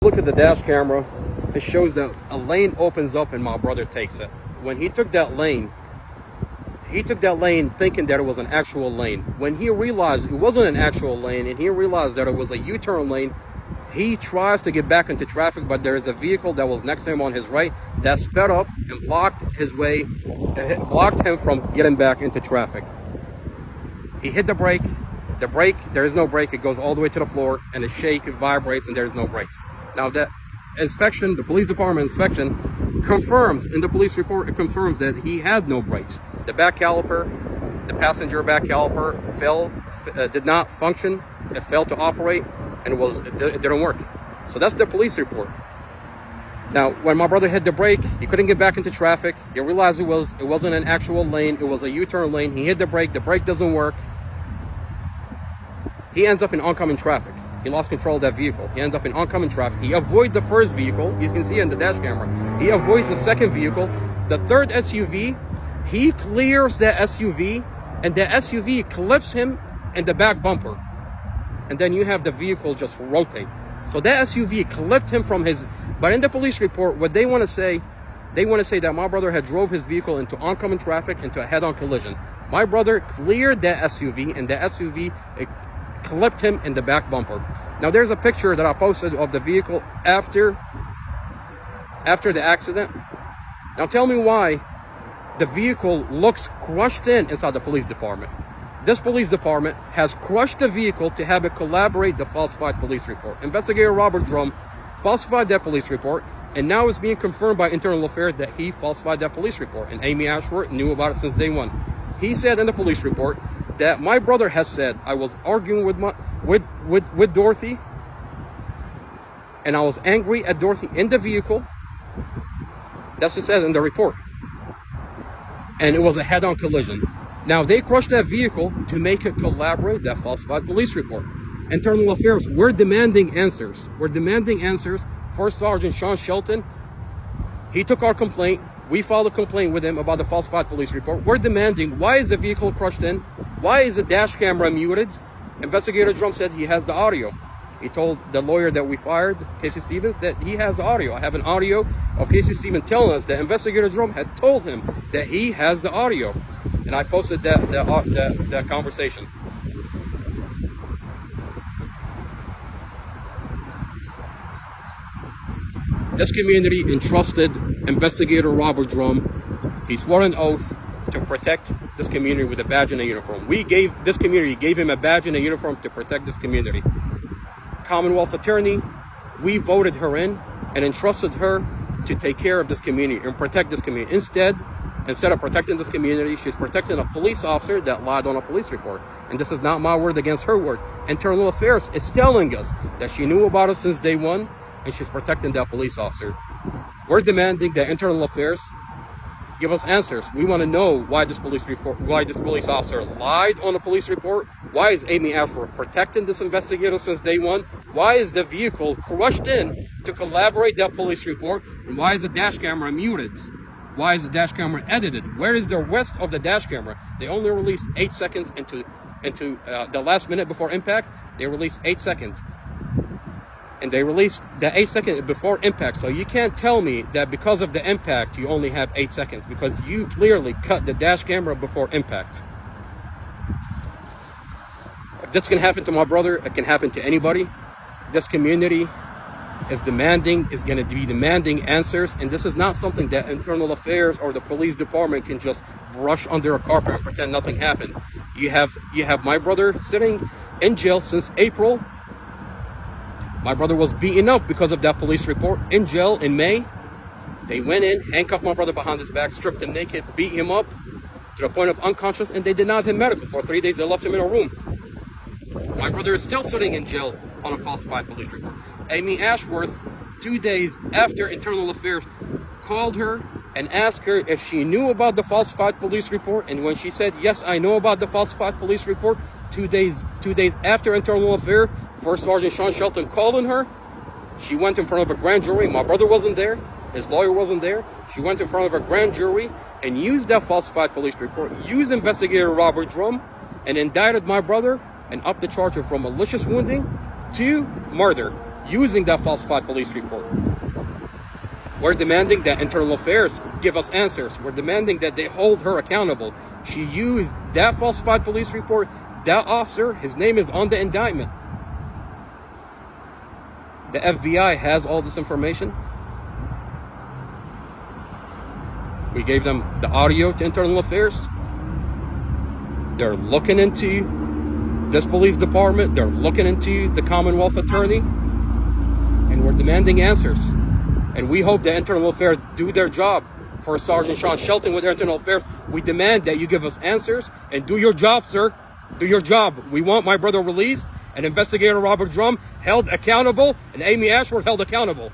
look at the dash camera, it shows that a lane opens up and my brother takes it. When he took that lane thinking that it was an actual lane. When he realized it wasn't an actual lane and he realized that it was a U-turn lane, he tries to get back into traffic, but there is a vehicle that was next to him on his right that sped up and blocked him from getting back into traffic. He hit the brake. There is no brake. It goes all the way to the floor, and the shake, it vibrates, and there's no brakes. Now that inspection, the police department inspection, confirms in the police report, it confirms that he had no brakes. The back caliper, the passenger back caliper did not function. It failed to operate, and it didn't work. So that's the police report. Now, when my brother hit the brake, he couldn't get back into traffic. He realized it wasn't an actual lane. It was a U-turn lane. He hit the brake doesn't work. He ends up in oncoming traffic. He lost control of that vehicle. He ends up in oncoming traffic. He avoids the first vehicle. You can see it in the dash camera. He avoids the second vehicle. The third SUV, he clears that SUV, and the SUV clips him in the back bumper. And then you have the vehicle just rotate. So that SUV clipped him from his... But in the police report, what they want to say that my brother had drove his vehicle into oncoming traffic, into a head-on collision. My brother cleared that SUV, and the SUV clipped him in the back bumper. Now there's a picture that I posted of the vehicle after the accident. Now tell me why the vehicle looks crushed inside the police department. This police department has crushed the vehicle to have it collaborate the falsified police report. Investigator Robert Drum falsified that police report, and now it's being confirmed by Internal Affairs that he falsified that police report, and Amy Ashworth knew about it since day one. He said in the police report that my brother has said, I was arguing with Dorothy, and I was angry at Dorothy in the vehicle. That's what it says in the report. And it was a head-on collision. Now, they crushed that vehicle to make it collaborate that falsified police report. Internal Affairs, we're demanding answers. We're demanding answers. First Sergeant Sean Shelton, he took our complaint. We filed a complaint with him about the falsified police report. We're demanding, why is the vehicle crushed in? Why is the dash camera muted? Investigator Drum said he has the audio. He told the lawyer that we fired, Casey Stevens, that he has the audio. I have an audio of Casey Stevens telling us that Investigator Drum had told him that he has the audio. And I posted that conversation. This community entrusted Investigator Robert Drum. He swore an oath to protect this community with a badge and a uniform. This community gave him a badge and a uniform to protect this community. Commonwealth attorney, we voted her in and entrusted her to take care of this community and protect this community. Instead of protecting this community, she's protecting a police officer that lied on a police report. And this is not my word against her word. Internal Affairs is telling us that she knew about it since day one, and she's protecting that police officer. We're demanding that Internal Affairs give us answers. We want to know why this police officer lied on the police report. Why is Amy Ashworth protecting this investigator since day one? Why is the vehicle crushed in to collaborate that police report? And why is the dash camera muted? Why is the dash camera edited? Where is the rest of the dash camera? They only released 8 seconds into the last minute before impact. They released 8 seconds. And they released the 8 seconds before impact. So you can't tell me that because of the impact, you only have 8 seconds, because you clearly cut the dash camera before impact. If this can happen to my brother, it can happen to anybody. This community is going to be demanding answers. And this is not something that Internal Affairs or the police department can just brush under a carpet and pretend nothing happened. You have my brother sitting in jail since April. My brother was beaten up because of that police report in jail in May. They went in, handcuffed my brother behind his back, stripped him naked, beat him up to the point of unconscious, and they denied him medical. For 3 days, they left him in a room. My brother is still sitting in jail on a falsified police report. Amy Ashworth, 2 days after Internal Affairs called her and asked her if she knew about the falsified police report, and when she said, yes, I know about the falsified police report, 2 days after Internal Affairs, First Sergeant Sean Shelton called on her. She went in front of a grand jury. My brother wasn't there. His lawyer wasn't there. She went in front of a grand jury and used that falsified police report, used Investigator Robert Drum, and indicted my brother and upped the charge from malicious wounding to murder. using that falsified police report. We're demanding that Internal Affairs give us answers. We're demanding that they hold her accountable. She used that falsified police report. That officer, his name is on the indictment. The FBI has all this information. We gave them the audio to Internal Affairs. They're looking into this police department. They're looking into the Commonwealth Attorney. And we're demanding answers. And we hope that Internal Affairs do their job. For Sergeant Sean Shelton with their Internal Affairs, we demand that you give us answers and do your job, sir. Do your job. We want my brother released and Investigator Robert Drum held accountable and Amy Ashworth held accountable.